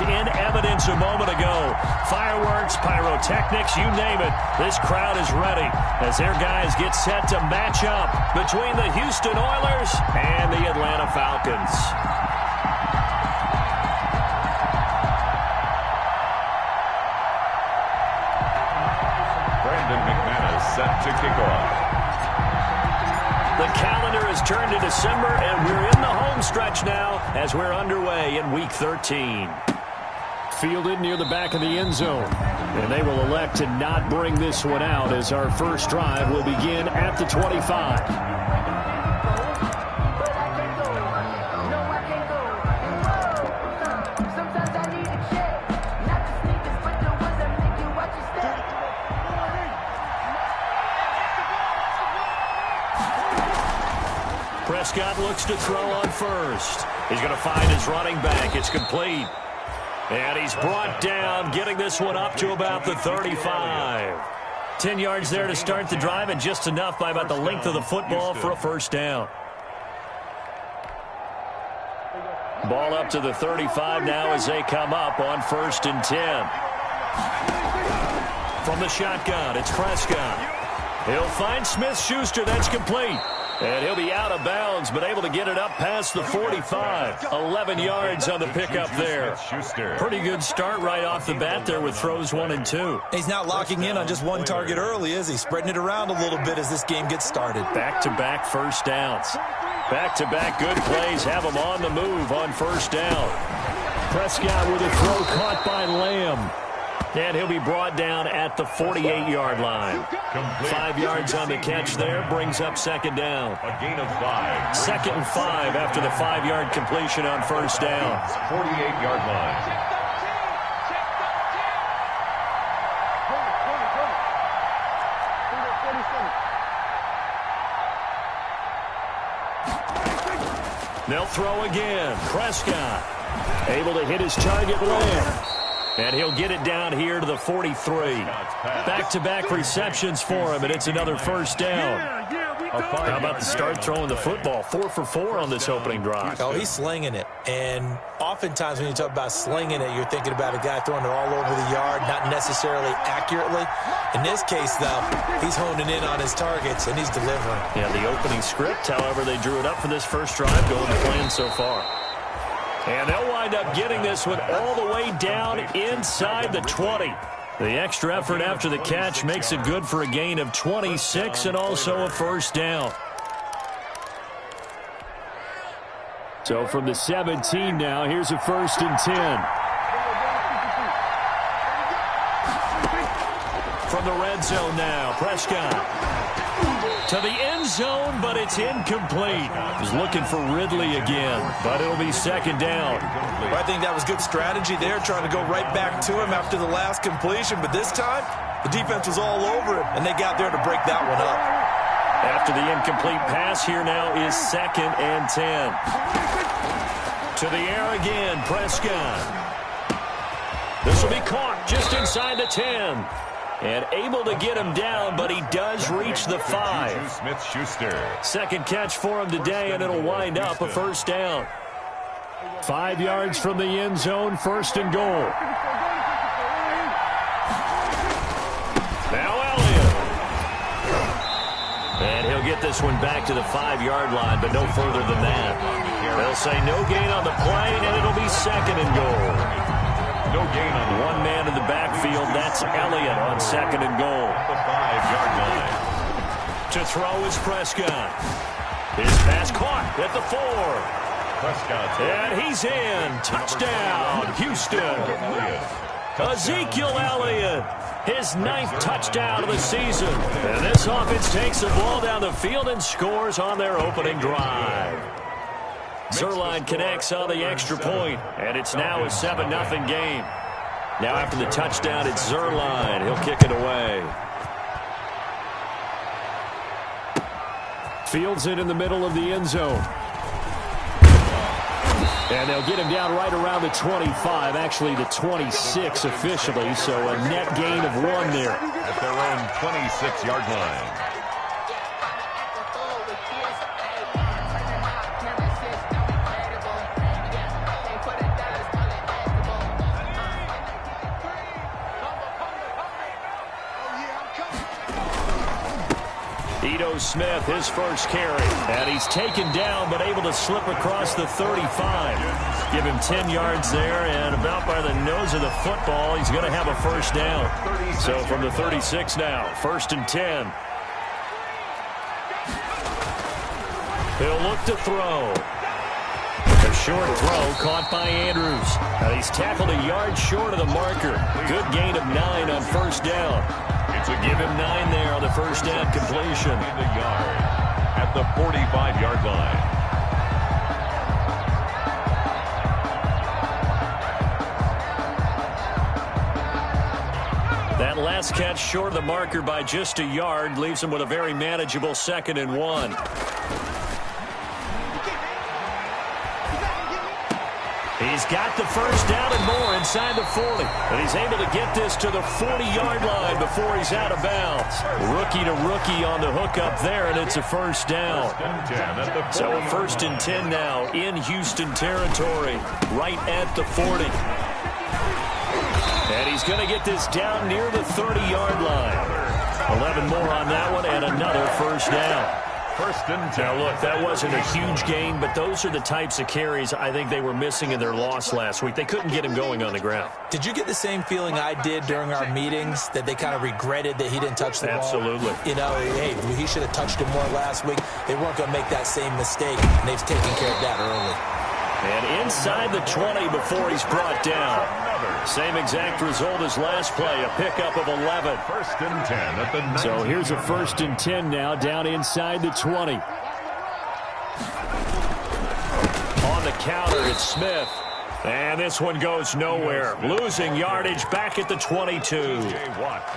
in evidence a moment ago. Fireworks, pyrotechnics, you name it. This crowd is ready as their guys get set to match up between the Houston Oilers and the Atlanta Falcons. Set to kick off. The calendar has turned to December, and we're in the home stretch now as we're underway in Week 13. Fielded near the back of the end zone, and they will elect to not bring this one out as our first drive will begin at the 25. Prescott looks to throw on first. He's going to find his running back. It's complete. And he's brought down, getting this one up to about the 35. 10 yards there to start the drive, and just enough by about the length of the football for a first down. Ball up to the 35 now as they come up on 1st and 10. From the shotgun, it's Prescott. He'll find Smith-Schuster. That's complete. And he'll be out of bounds, but able to get it up past the 45. 11 yards on the pickup there. Pretty good start right off the bat there with throws 1 and 2. He's not locking in on just one target early, is he? Spreading it around a little bit as this game gets started. Back-to-back first downs. Back-to-back good plays have him on the move on first down. Prescott with a throw caught by Lamb. And he'll be brought down at the 48-yard line. 5 yards on the catch there, brings up second down. A gain of 5. 2nd and 5 after the 5-yard completion on first down. 48-yard line. They'll throw again. Prescott able to hit his target, Lamb. And he'll get it down here to the 43. Back-to-back receptions for him, and it's another first down. How about the start throwing the football? 4 for 4 on this opening drive. Oh, he's slinging it. And oftentimes when you talk about slinging it, you're thinking about a guy throwing it all over the yard, not necessarily accurately. In this case, though, he's honing in on his targets, and he's delivering. Yeah, the opening script, however, they drew it up for this first drive, going to plan so far. And they'll wind up getting this one all the way down inside the 20. The extra effort after the catch makes it good for a gain of 26 and also a first down. So from the 17 now, here's a 1st and 10. From the red zone now, Prescott to the end zone, but it's incomplete. He's looking for Ridley again, but it'll be second down. Well, I think that was good strategy there, trying to go right back to him after the last completion. But this time, the defense was all over him, and they got there to break that one up. After the incomplete pass, here now is 2nd and 10. To the air again, Prescott. This will be caught just inside the 10. And able to get him down, but he does reach the 5. Smith-Schuster. Second catch for him today, and it'll wind up a first down. 5 yards from the end zone, 1st and goal. Now Elliott. And he'll get this one back to the 5-yard line, but no further than that. They'll say no gain on the play, and it'll be 2nd and goal. No gain on one man in the backfield. That's Elliott on 2nd and goal. the 5-yard line. To throw is Prescott. His pass caught at the 4. Prescott. And he's in. Touchdown, Houston. Ezekiel Elliott, his 9th touchdown of the season. And this offense takes the ball down the field and scores on their opening drive. Zerline connects on the extra point, and it's now a 7-0 game. Now after the touchdown, it's Zerline. He'll kick it away. Fields it in the middle of the end zone. And they'll get him down right around the 25, actually the 26 officially, so a net gain of 1 there. At their own 26-yard line. Ito Smith, his first carry. And he's taken down, but able to slip across the 35. Give him 10 yards there, and about by the nose of the football, he's going to have a first down. So from the 36 now, 1st and 10. He'll look to throw. A short throw caught by Andrews. And he's tackled a yard short of the marker. Good gain of 9 on first down. Give him 9 there on the first down completion. The yard at the 45-yard line. That last catch short of the marker by just a yard leaves him with a very manageable 2nd and 1. He's got the first down and more inside the 40. And he's able to get this to the 40-yard line before he's out of bounds. Rookie to rookie on the hook up there, and it's a first down. So a 1st and 10 now in Houston territory, right at the 40. And he's going to get this down near the 30-yard line. 11 more on that one, and another first down. 1st and 10. Now, look, that wasn't a huge gain, but those are the types of carries I think they were missing in their loss last week. They couldn't get him going on the ground. Did you get the same feeling I did during our meetings, that they kind of regretted that he didn't touch the ball? Absolutely. You know, hey, he should have touched it more last week. They weren't going to make that same mistake, and they've taken care of that early. And inside the 20 before he's brought down. Same exact result as last play, a pickup of 11. 1st and 10 at the 19. So here's a 1st and 10 now, down inside the 20. On the counter, it's Smith. And this one goes nowhere. Losing yardage back at the 22.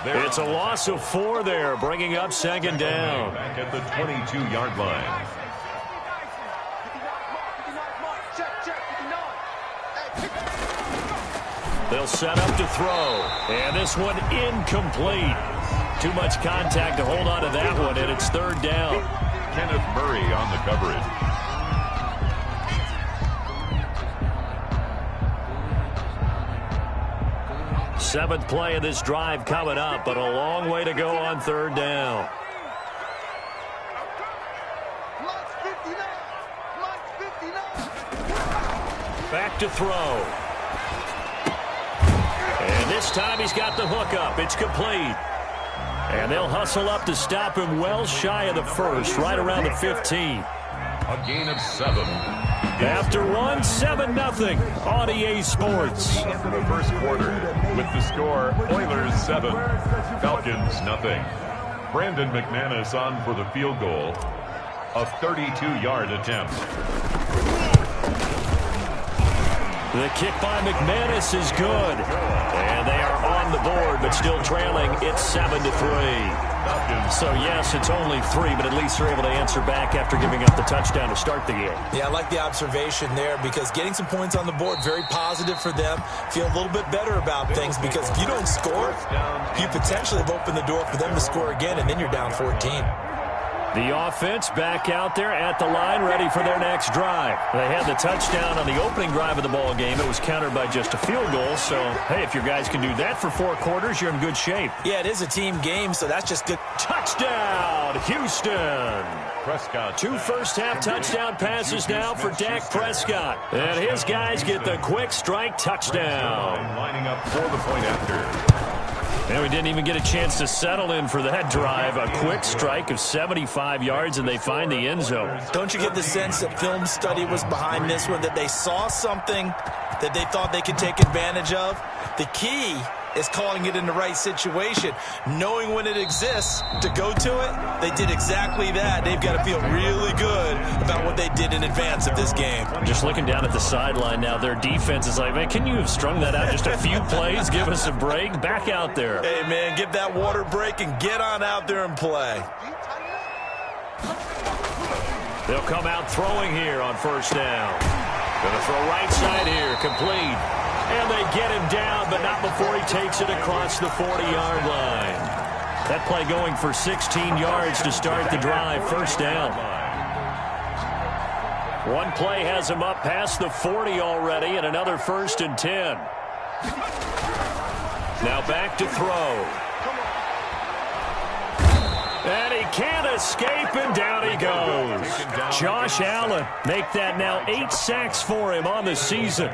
It's a loss of 4 there, bringing up 2nd down. Back at the 22-yard line. They'll set up to throw. And this one incomplete. Too much contact to hold on to that one, and it's 3rd down. Kenneth Murray on the coverage. Seventh play of this drive coming up, but a long way to go on 3rd down. Back to throw. And this time he's got the hook up. It's complete. And they'll hustle up to stop him well shy of the 1st, right around the 15. A gain of 7. After 1, 7-0 on EA Sports. The 1st quarter with the score Oilers 7, Falcons 0. Brandon McManus on for the field goal. A 32-yard attempt. The kick by McManus is good. And they are on the board, but still trailing. It's 7-3. So, yes, it's only 3, but at least they're able to answer back after giving up the touchdown to start the game. Yeah, I like the observation there, because getting some points on the board, very positive for them. Feel a little bit better about things, because if you don't score, you potentially have opened the door for them to score again, and then you're down 14. The offense back out there at the line, ready for their next drive. They had the touchdown on the opening drive of the ball game. It was countered by just a field goal. So, hey, if your guys can do that for 4 quarters, you're in good shape. Yeah, it is a team game, so that's just good. Touchdown, Houston. Prescott. 2 first-half touchdown passes now for Dak Prescott. And his guys get the quick strike touchdown. Lining up for the point after. And we didn't even get a chance to settle in for that drive. A quick strike of 75 yards, and they find the end zone. Don't you get the sense that film study was behind this one, that they saw something that they thought they could take advantage of? The key is calling it in the right situation, knowing when it exists to go to it. They did exactly that. They've got to feel really good about what they did in advance of this game. Just looking down at the sideline now, their defense is like, man, can you have strung that out just a few plays? Give us a break. Back out there. Hey, man, give that water break and get on out there and play. They'll come out throwing here on first down. Going to throw right side here, complete. And they get him down, but not before he takes it across the 40-yard line. That play going for 16 yards to start the drive. First down. One play has him up past the 40 already, and another 1st and 10. Now back to throw. And he can't escape, and down he goes. Josh Allen make that now 8 sacks for him on the season.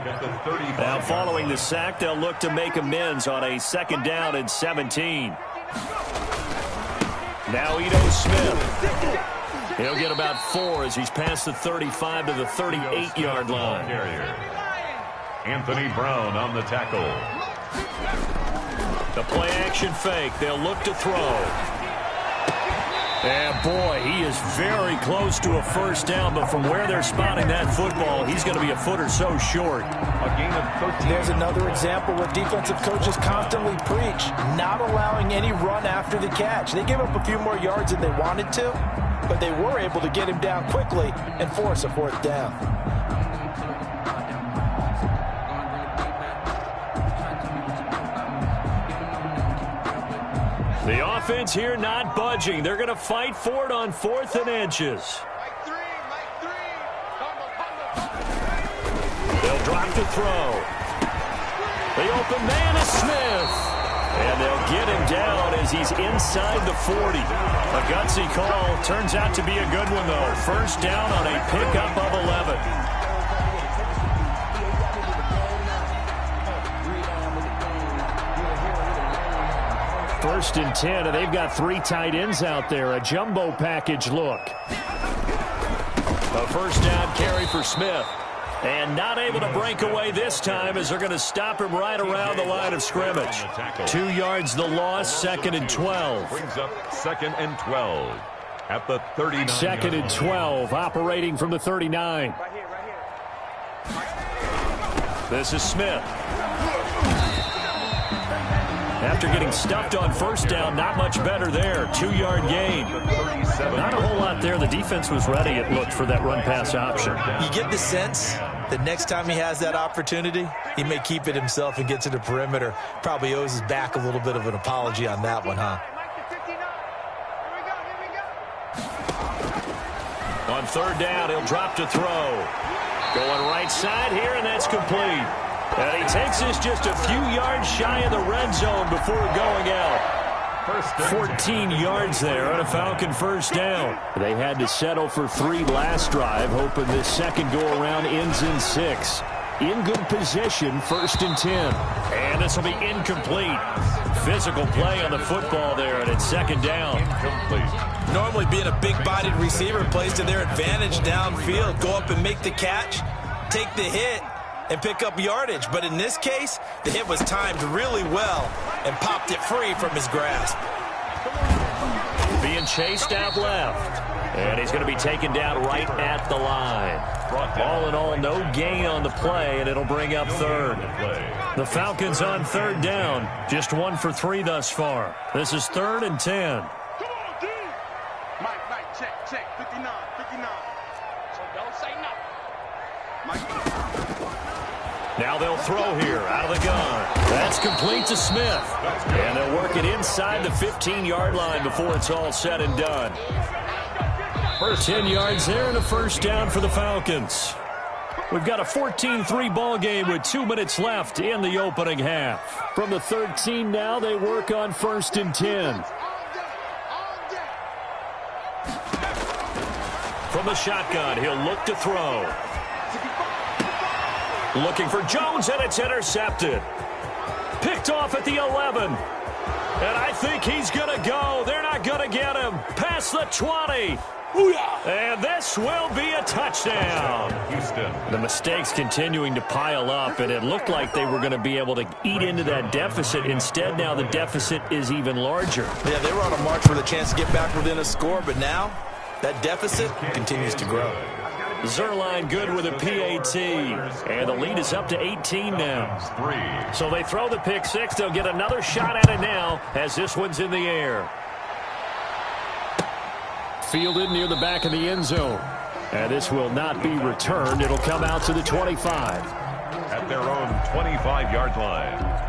Now following the sack, they'll look to make amends on a 2nd down and 17. Now Ito Smith. He'll get about 4 as he's past the 35 to the 38-yard line. Anthony Brown on the tackle. The play-action fake. They'll look to throw. And, boy, he is very close to a 1st down, but from where they're spotting that football, he's going to be a foot or so short. A gain of 13. There's another example where defensive coaches constantly preach, not allowing any run after the catch. They gave up a few more yards than they wanted to, but they were able to get him down quickly and force a 4th down. The offense here not budging. They're going to fight for it on 4th and inches. They'll drop to throw. The open man is Smith. And they'll get him down as he's inside the 40. A gutsy call. Turns out to be a good one, though. 1st down on a pickup of 11. 1st and 10, and they've got 3 tight ends out there. A jumbo package look. A 1st down carry for Smith. And not able to break away this time as they're going to stop him right around the line of scrimmage. 2 yards the loss, 2nd and 12. Brings up 2nd and 12 at the 39. 2nd and 12, operating from the 39. This is Smith. After getting stuffed on 1st down, not much better there. 2-yard gain. Not a whole lot there. The defense was ready, it looked, for that run-pass option. You get the sense that next time he has that opportunity, he may keep it himself and get to the perimeter. Probably owes his back a little bit of an apology on that one, huh? On 3rd down, he'll drop to throw. Going right side here, and that's complete. And he takes this just a few yards shy of the red zone before going out. 14 yards there on a Falcon 1st down. They had to settle for 3 last drive, hoping this second go-around ends in 6. In good position, 1st and 10. And this will be incomplete. Physical play on the football there, and it's 2nd down. Incomplete. Normally being a big-bodied receiver plays to their advantage downfield. Go up and make the catch, take the hit, and pick up yardage. But in this case, the hit was timed really well and popped it free from his grasp. Being chased out left. And he's going to be taken down right at the line. All in all, no gain on the play, and it'll bring up 3rd. The Falcons on 3rd down. Just 1 for 3 thus far. This is 3rd and 10. Mike, check, 59. So don't say nothing. Now they'll throw here out of the gun. That's complete to Smith. And they'll work it inside the 15-yard line before it's all said and done. 10 yards there and a 1st down for the Falcons. We've got a 14-3 ball game with 2 minutes left in the opening half. From the 13 now, they work on 1st and 10. From the shotgun, he'll look to throw. Looking for Jones, and it's intercepted. Picked off at the 11. And I think he's going to go. They're not going to get him. Past the 20. And this will be a touchdown. Houston. The mistakes continuing to pile up, and it looked like they were going to be able to eat into that deficit. Instead, now the deficit is even larger. Yeah, they were on a march for the chance to get back within a score, but now that deficit continues to grow. Zerline good with a PAT, and the lead is up to 18 now. So they throw the pick 6. They'll get another shot at it now as this one's in the air. Fielded near the back of the end zone. And this will not be returned. It'll come out to the 25. At their own 25-yard line.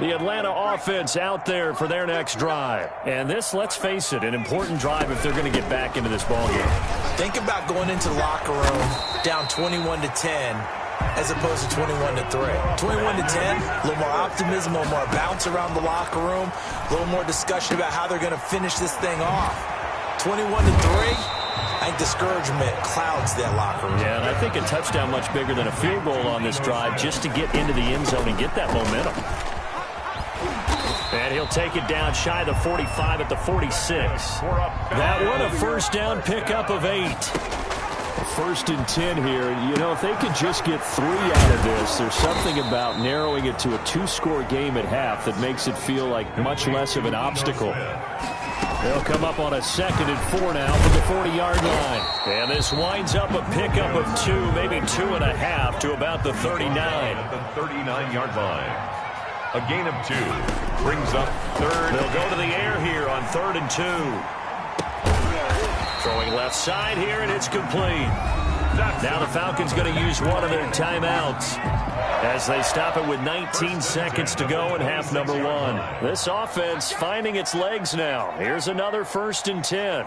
The Atlanta offense out there for their next drive. And this, let's face it, an important drive if they're going to get back into this ballgame. Think about going into the locker room down 21-10 as opposed to 21-3. 21-10, a little more optimism, a little more bounce around the locker room, a little more discussion about how they're going to finish this thing off. 21-3, I think discouragement clouds that locker room. Yeah, and I think a touchdown much bigger than a field goal on this drive just to get into the end zone and get that momentum. And he'll take it down shy of the 45 at the 46. That one a first down pickup of 8. 1st and 10 here. You know, if they could just get 3 out of this, there's something about narrowing it to a 2-score game at half that makes it feel like much less of an obstacle. They'll come up on a 2nd and 4 now from the 40-yard line. And this winds up a pickup of 2, maybe 2.5 to about the 39. At the 39-yard line. A gain of 2 brings up 3rd. They'll go to the air here on 3rd and 2. Throwing left side here, and it's complete. Now the Falcons going to use one of their timeouts as they stop it with 19 seconds to go in half number 1. This offense finding its legs now. Here's another 1st and 10.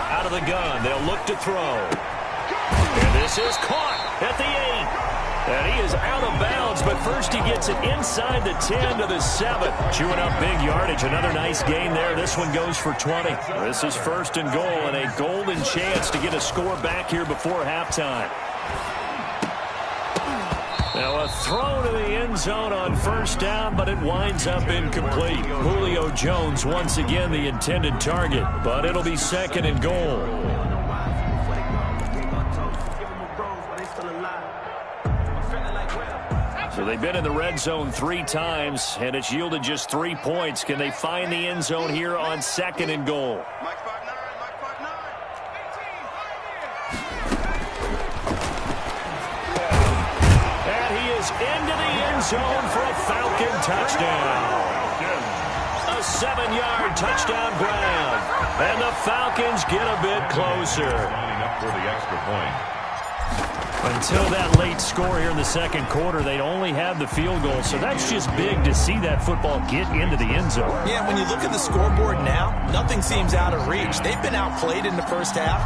Out of the gun, they'll look to throw. And this is caught at the 8. And he is out of bounds, but first he gets it inside the 10 to the 7. Chewing up big yardage. Another nice gain there. This one goes for 20. This is 1st and goal and a golden chance to get a score back here before halftime. Now a throw to the end zone on 1st down, but it winds up incomplete. Julio Jones once again the intended target, but it'll be 2nd and goal. So they've been in the red zone 3 times, and it's yielded just 3 points. Can they find the end zone here on 2nd and goal? And he is into the end zone for a Falcon touchdown. A 7-yard touchdown grab. And the Falcons get a bit closer. Lining up for the extra point. Until that late score here in the 2nd quarter, they'd only had the field goal. So that's just big to see that football get into the end zone. Yeah, when you look at the scoreboard now, nothing seems out of reach. They've been outplayed in the first half.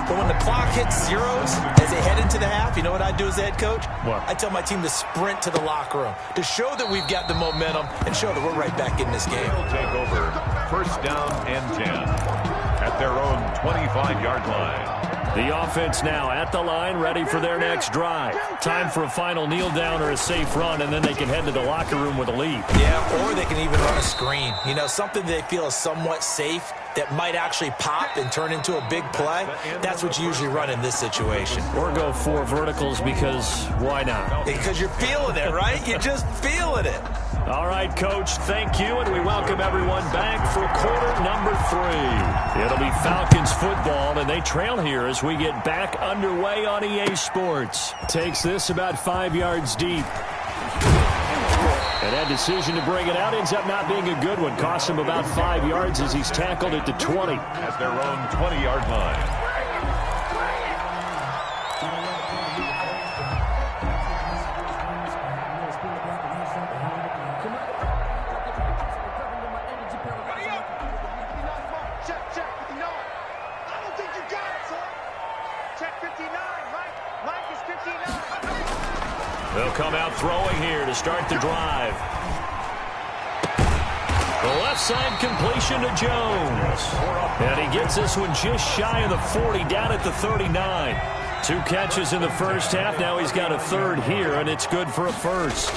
But when the clock hits zeros as they head into the half, you know what I do as the head coach? What? I tell my team to sprint to the locker room to show that we've got the momentum and show that we're right back in this game. They'll take over 1st down and 10 at their own 25-yard line. The offense now at the line, ready for their next drive. Time for a final kneel down or a safe run, and then they can head to the locker room with a lead. Yeah, or they can even run a screen. You know, something they feel is somewhat safe that might actually pop and turn into a big play. That's what you usually run in this situation. Or go 4 verticals because why not? Because you're feeling it, right? You're just feeling it. All right, Coach, thank you, and we welcome everyone back for quarter number 3. It'll be Falcons football, and they trail here as we get back underway on EA Sports. Takes this about 5 yards deep. And that decision to bring it out ends up not being a good one. Costs him about 5 yards as he's tackled at the 20. At their own 20-yard line. They'll come out throwing here to start the drive. The left side completion to Jones. And he gets this one just shy of the 40, down at the 39. 2 catches in the first half. Now he's got a 3rd here, and it's good for a 1st.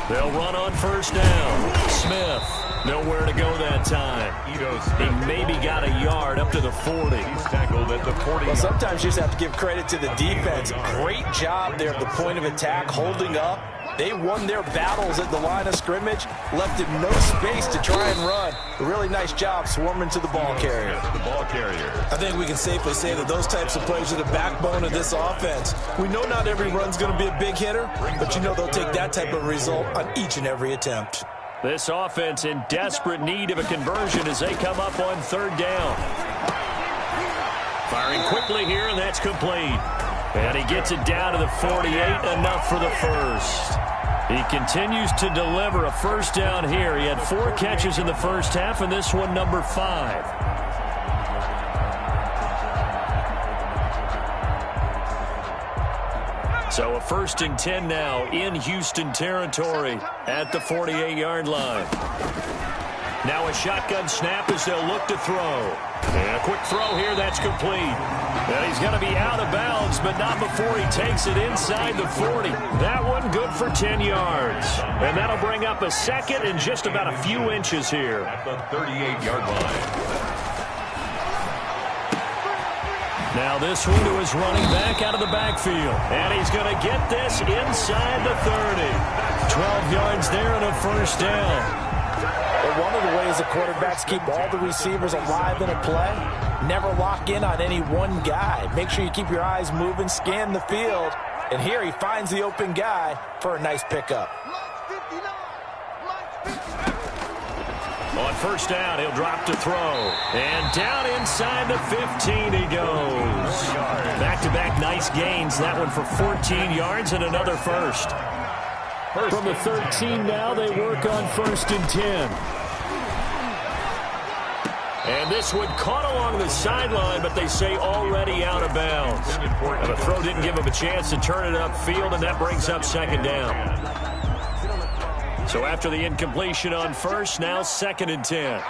They'll run on 1st down. Smith, nowhere to go that time. He maybe got a yard up to the 40. He's tackled at the 40. Well, sometimes you just have to give credit to the defense. Great job there at the point of attack, holding up. They won their battles at the line of scrimmage, left him no space to try and run. A really nice job swarming to the ball carrier. The ball carrier. I think we can safely say that those types of plays are the backbone of this offense. We know not every run's going to be a big hitter, but you know they'll take that type of result on each and every attempt. This offense in desperate need of a conversion as they come up on 3rd down. Firing quickly here, and that's complete. And he gets it down to the 48, enough for the 1st. He continues to deliver a first down here. He had 4 catches in the first half, and this one number 5. So a 1st and 10 now in Houston territory at the 48-yard line. Now a shotgun snap as they'll look to throw. And a quick throw here, that's complete. And he's going to be out of bounds, but not before he takes it inside the 40. That one good for 10 yards. And that'll bring up a 2nd and just about a few inches here. At the 38-yard line. Now this one to his running back out of the backfield. And he's going to get this inside the 30. 12 yards there and a first down. But one of the ways the quarterbacks keep all the receivers alive in a play, never lock in on any one guy. Make sure you keep your eyes moving, scan the field. And here he finds the open guy for a nice pickup. On first down, he'll drop to throw. And down inside the 15 he goes. Back-to-back nice gains. That one for 14 yards and another first. From the 13 now, they work on 1st and 10. And this one caught along the sideline, but they say already out of bounds. And the throw didn't give him a chance to turn it upfield, and that brings up 2nd down. So after the incompletion on first, now 2nd and 10.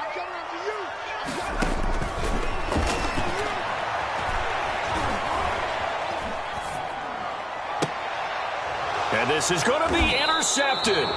And this is going to be intercepted.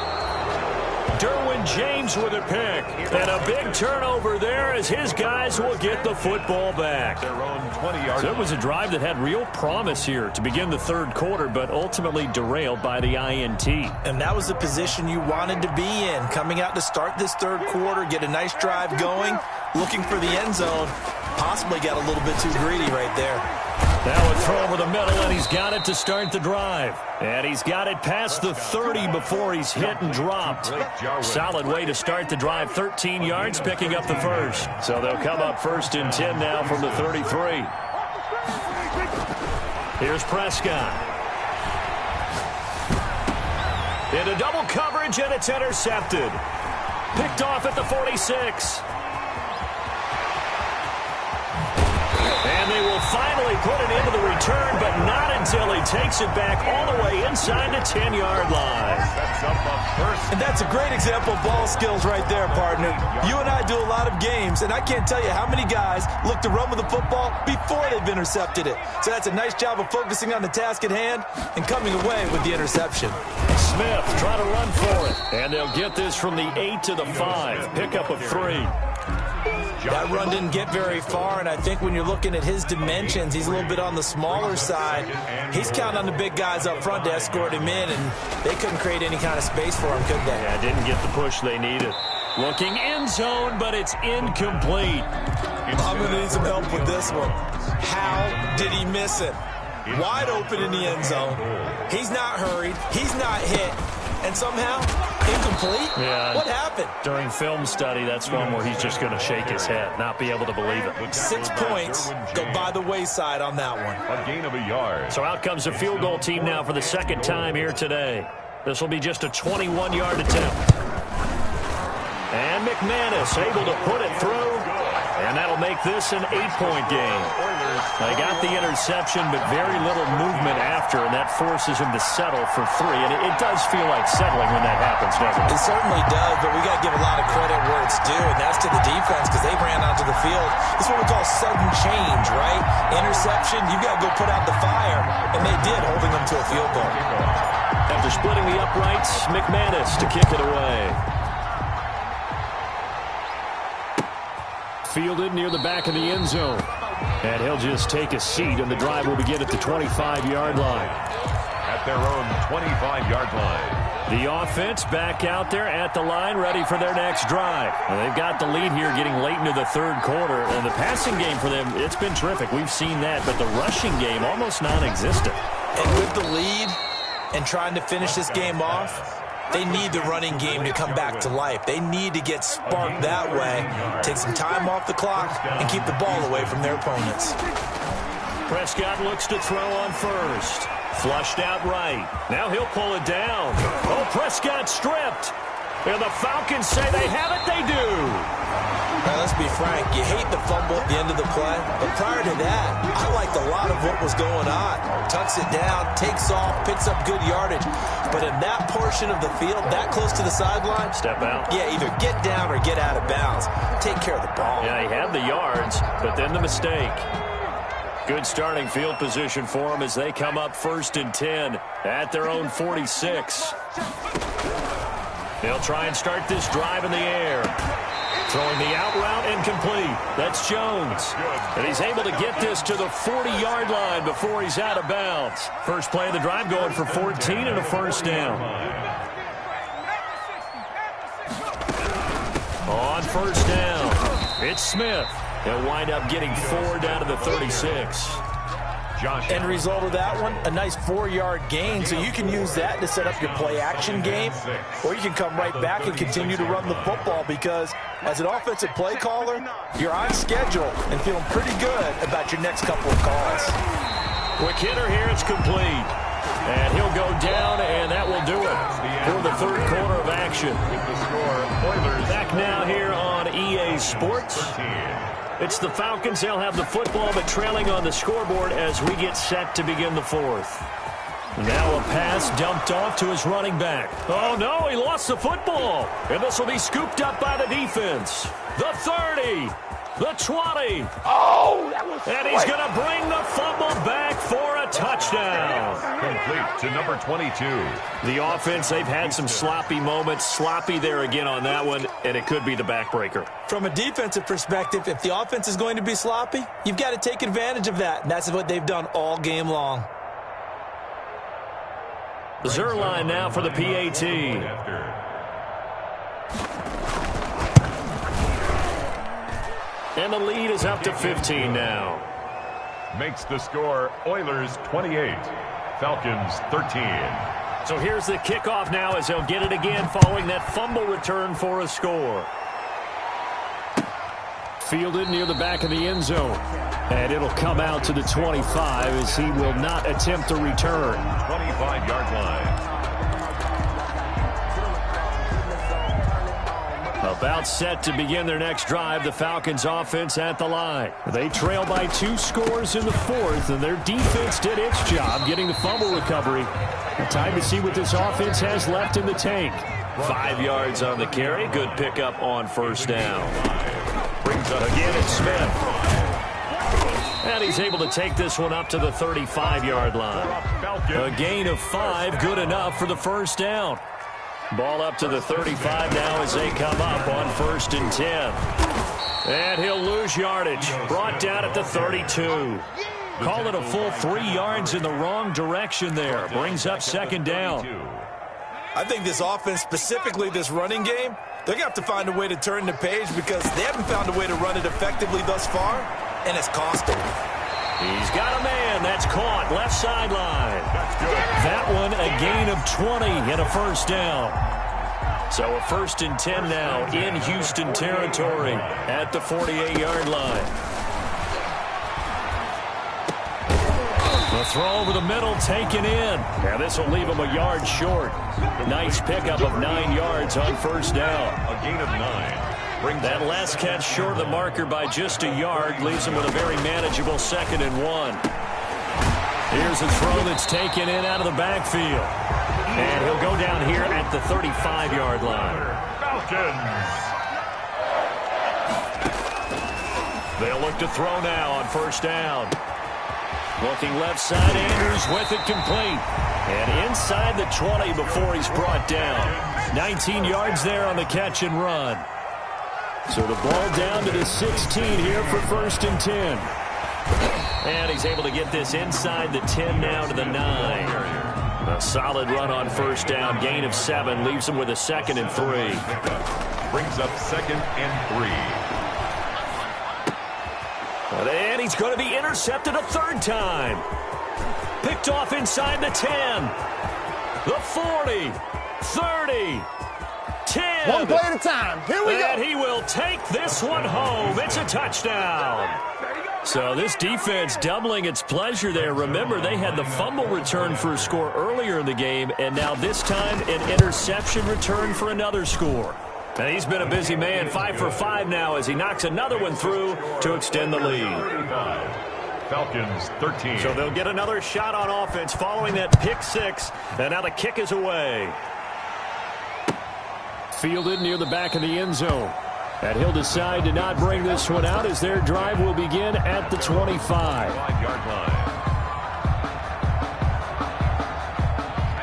Derwin James with a pick. And a big turnover there as his guys will get the football back. Their own 20-yard. So it was a drive that had real promise here to begin the 3rd quarter, but ultimately derailed by the INT. And that was the position you wanted to be in. Coming out to start this 3rd quarter, get a nice drive going, looking for the end zone. Possibly got a little bit too greedy right there. Now a throw over the middle, and he's got it to start the drive. And he's got it past the 30 before he's hit and dropped. Solid way to start the drive. 13 yards, picking up the first. So they'll come up 1st and 10 now from the 33. Here's Prescott. Into double coverage, and it's intercepted. Picked off at the 46. And they will finally put it into the return, but not until he takes it back all the way inside the 10-yard line. And that's a great example of ball skills right there, partner. You and I do a lot of games, and I can't tell you how many guys look to run with the football before they've intercepted it. So that's a nice job of focusing on the task at hand and coming away with the interception. Smith trying to run for it. And they'll get this from the 8 to the 5. Pickup of 3. That run didn't get very far, and I think when you're looking at his dimensions, he's a little bit on the smaller side. He's counting on the big guys up front to escort him in, and they couldn't create any kind of space for him, could they? Yeah, didn't get the push they needed. Looking end zone, but it's incomplete. I'm going to need some help with this one. How did he miss it? Wide open in the end zone. He's not hurried. He's not hit. And somehow, incomplete? Yeah. What happened? During film study, that's one where he's just going to shake his head, not be able to believe it. 6 points go by the wayside on that one. A gain of a yard. So out comes the field goal team now for the 2nd time here today. This will be just a 21-yard attempt. And McManus able to put it through. And that'll make this an 8-point game. They got the interception, but very little movement after, and that forces him to settle for 3. And it does feel like settling when that happens, doesn't it? It certainly does, but we got to give a lot of credit where it's due, and that's to the defense because they ran onto the field. It's what we call sudden change, right? Interception, you've got to go put out the fire, and they did, holding them to a field goal. After splitting the uprights, McManus to kick it away. Fielded near the back of the end zone. And he'll just take a seat, and the drive will begin at the 25-yard line. At their own 25-yard line. The offense back out there at the line, ready for their next drive. And they've got the lead here getting late into the 3rd quarter. And the passing game for them, it's been terrific. We've seen that. But the rushing game, almost non-existent. And with the lead and trying to finish this game off, they need the running game to come back to life. They need to get sparked that way, take some time off the clock, and keep the ball away from their opponents. Prescott looks to throw on first. Flushed out right. Now he'll pull it down. Oh, Prescott stripped. And the Falcons say they have it. They do. Now, let's be frank. You hate the fumble at the end of the play. But prior to that, I liked a lot of what was going on. Tucks it down, takes off, picks up good yardage. But in that portion of the field, that close to the sideline, step out. Yeah, either get down or get out of bounds. Take care of the ball. Yeah, he had the yards, but then the mistake. Good starting field position for them as they come up 1st and 10 at their own 46. They'll try and start this drive in the air. Throwing the out route incomplete. That's Jones. And he's able to get this to the 40-yard line before he's out of bounds. First play of the drive going for 14 and a first down. On first down, it's Smith. He'll wind up getting 4 down to the 36. End result of that one, a nice 4-yard gain, so you can use that to set up your play-action game, or you can come right back and continue to run the football because as an offensive play caller, you're on schedule and feeling pretty good about your next couple of calls. Quick hitter here, it's complete. And he'll go down, and that will do it for the third quarter of action. Back now here on EA Sports. It's the Falcons. They'll have the football, but trailing on the scoreboard as we get set to begin the fourth. Now a pass dumped off to his running back. Oh, no, he lost the football. And this will be scooped up by the defense. The 30, the 20. Oh, that was and he's going to bring the fumble back for a touchdown. Complete to number 22. The offense, they've had some sloppy moments. Sloppy there again on that one, and it could be the backbreaker. From a defensive perspective, if the offense is going to be sloppy, you've got to take advantage of that, and that's what they've done all game long. Zerline now for the PAT. And the lead is up to 15 now. Makes the score Oilers 28, Falcons 13. So here's the kickoff now as they'll get it again following that fumble return for a score. Fielded near the back of the end zone. And it'll come out to the 25 as he will not attempt a return. 25-yard line. About set to begin their next drive, the Falcons offense at the line. They trail by 2 scores in the fourth, and their defense did its job getting the fumble recovery. Time to see what this offense has left in the tank. 5 yards on the carry. Good pickup on first down. Brings up again, it's Smith. And he's able to take this one up to the 35-yard line. A gain of 5, good enough for the first down. Ball up to the 35 now as they come up on 1st and 10. And he'll lose yardage. Brought down at the 32. Call it a full 3 yards in the wrong direction there. Brings up 2nd down. I think this offense, specifically this running game, they're going to have to find a way to turn the page because they haven't found a way to run it effectively thus far, and it's costing them. He's got a man. That's caught. Left sideline. That one a gain of 20 and a first down. So a 1st and 10 now in Houston territory at the 48-yard line. The throw over the middle taken in. Now this will leave him a yard short. Nice pickup of 9 yards on first down. A gain of 9. That last catch short of the marker by just a yard leaves him with a very manageable 2nd and 1. Here's a throw that's taken in out of the backfield. And he'll go down here at the 35-yard line. Falcons. They'll look to throw now on first down. Looking left side, Andrews with it complete. And inside the 20 before he's brought down. 19 yards there on the catch and run. So the ball down to the 16 here for 1st and 10. And he's able to get this inside the 10 now to the 9. A solid run on first down. Gain of 7 leaves him with a 2nd and 3. Brings up 2nd and 3. And he's going to be intercepted a 3rd time. Picked off inside the 10. The 40. 30. 10. One play at a time. Here we go. And he will take this one home. It's a touchdown. There you go. So this defense doubling its pleasure there. Remember, they had the fumble return for a score earlier in the game, and now this time an interception return for another score. And he's been a busy man, 5 for 5 now as he knocks another one through to extend the lead. Falcons 13. So they'll get another shot on offense following that pick six, and now the kick is away. Fielded near the back of the end zone. And he'll decide to not bring this one out as their drive will begin at the 25. 5-yard line.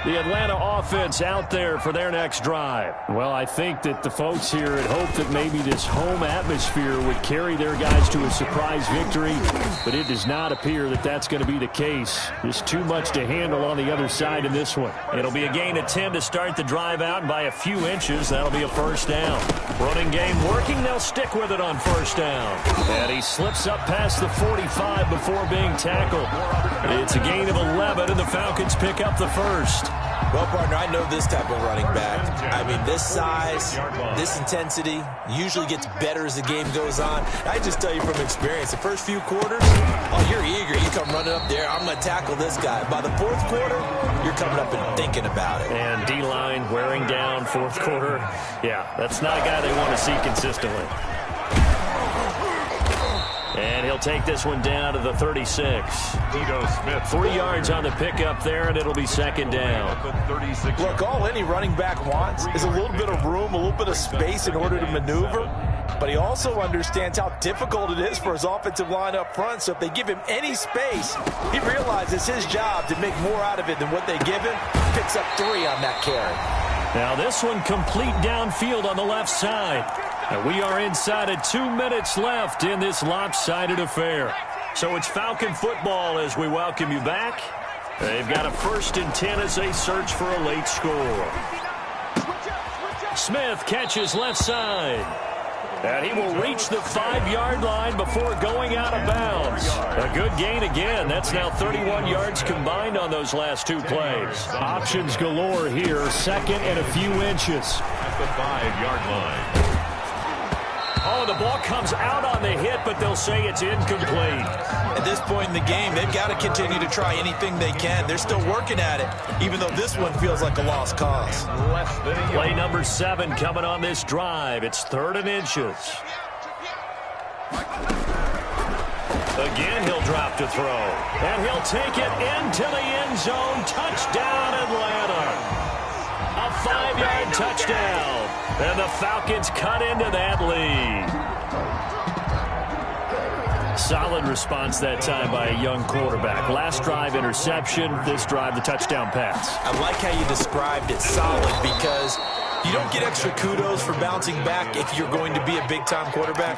The Atlanta offense out there for their next drive. Well, I think that the folks here had hoped that maybe this home atmosphere would carry their guys to a surprise victory, but it does not appear that that's going to be the case. There's too much to handle on the other side in this one. It'll be a gain of 10 to start the drive out, and by a few inches, that'll be a first down. Running game working, they'll stick with it on first down. And he slips up past the 45 before being tackled. It's a gain of 11, and the Falcons pick up the first. Well, partner, I know this type of running back. I mean, this size, this intensity usually gets better as the game goes on. I just tell you from experience, the first few quarters, oh, you're eager. You come running up there, I'm going to tackle this guy. By the fourth quarter, you're coming up and thinking about it. And D-line wearing down fourth quarter. Yeah, that's not a guy they want to see consistently. And he'll take this one down to the 36. Tito Smith. 3 yards on the pickup there, and it'll be second down. Look, all any running back wants is a little bit of room, a little bit of space in order to maneuver. But he also understands how difficult it is for his offensive line up front. So if they give him any space, he realizes his job to make more out of it than what they give him. Picks up 3 on that carry. Now this one complete downfield on the left side. And we are inside of 2 minutes left in this lopsided affair. So it's Falcon football as we welcome you back. They've got a 1st and 10 as they search for a late score. Smith catches left side. And he will reach the 5-yard line before going out of bounds. A good gain again. That's now 31 yards combined on those last 2 plays. Options galore here. 2nd and a few inches. At the 5-yard line. Oh, the ball comes out on the hit, but they'll say it's incomplete. At this point in the game, they've got to continue to try anything they can. They're still working at it, even though this one feels like a lost cause. Play number 7 coming on this drive. It's 3rd and inches. Again, he'll drop to throw. And he'll take it into the end zone. Touchdown, Atlanta. A 5-yard touchdown. And the Falcons cut into that lead. Solid response that time by a young quarterback. Last drive, interception. This drive, the touchdown pass. I like how you described it, solid, because you don't get extra kudos for bouncing back if you're going to be a big-time quarterback.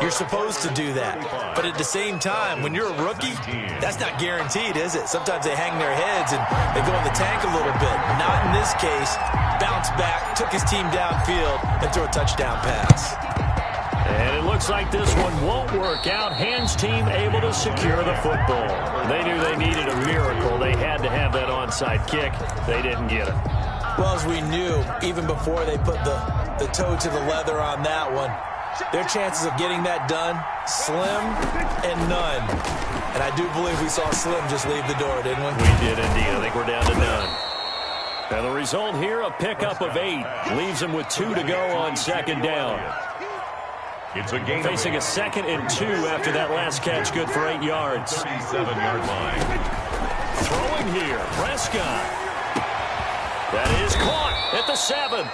You're supposed to do that. But at the same time, when you're a rookie, that's not guaranteed, is it? Sometimes they hang their heads and they go in the tank a little bit. Not in this case. Bounce back, took his team downfield, and threw a touchdown pass. And it looks like this one won't work out. Hands team able to secure the football. They knew they needed a miracle. They had to have that onside kick. They didn't get it. Well, as we knew, even before they put the toe to the leather on that one, their chances of getting that done, slim and none. And I do believe we saw Slim just leave the door, didn't we? We did indeed. I think we're down to none. And the result here, a pickup of 8. Leaves them with 2 to go on second down. It's a gain. Facing a 2nd and 2 after that last catch, good for 8 yards. 37-yard line. Throwing here, Prescott. That is caught at the 7.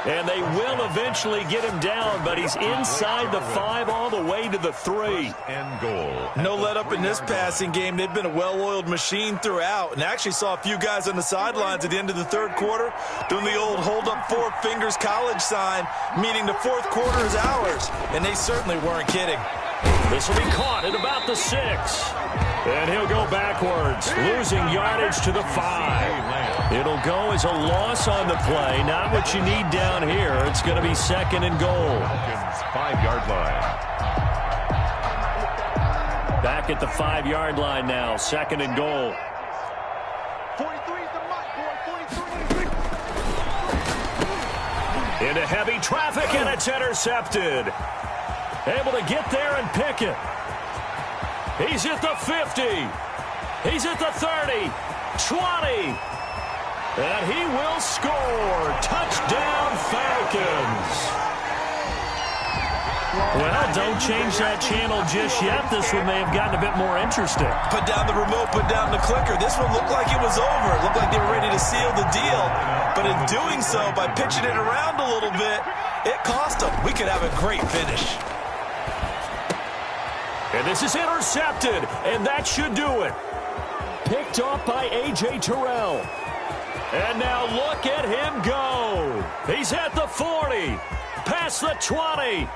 And they will eventually get him down, but he's inside the 5 all the way to the 3. And goal. No let up in this passing game. They've been a well-oiled machine throughout. And I actually saw a few guys on the sidelines at the end of the 3rd quarter doing the old hold up 4 fingers college sign, meaning the 4th quarter is ours. And they certainly weren't kidding. This will be caught at about the 6. And he'll go backwards, losing yardage to the 5. It'll go as a loss on the play. Not what you need down here. It's going to be 2nd and goal. 5-yard line. Back at the 5-yard line now. 2nd and goal. 43 is the mark, boy. 43. Into heavy traffic, and it's intercepted. Able to get there and pick it. He's at the 50. He's at the 30, 20. And he will score. Touchdown, Falcons. Well, don't change that channel just yet. This one may have gotten a bit more interesting. Put down the remote, put down the clicker. This one looked like it was over. It looked like they were ready to seal the deal. But in doing so, by pitching it around a little bit, it cost them. We could have a great finish. And this is intercepted, and that should do it. Picked off by A.J. Terrell. And now look at him go. He's at the 40, past the 20.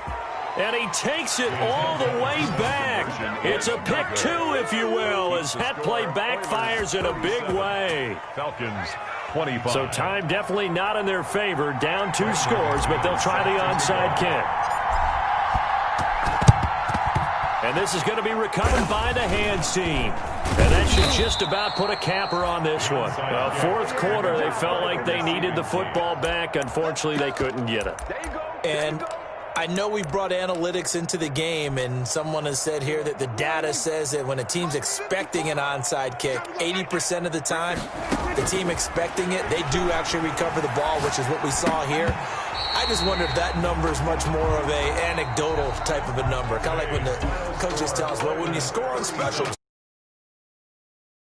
And he takes it all the way back. It's a pick two, if you will, as that play backfires in a big way. Falcons 25. So time definitely not in their favor. Down 2 scores, but they'll try the onside kick. And this is going to be recovered by the hands team. And that should just about put a capper on this one. Well, fourth quarter, they felt like they needed the football back. Unfortunately, they couldn't get it. And I know we brought analytics into the game, and someone has said here that the data says that when a team's expecting an onside kick, 80% of the time, the team expecting it, they do actually recover the ball, which is what we saw here. I just wonder if that number is much more of a anecdotal type of a number. Kind of like when the coaches tell us, well, when you score on special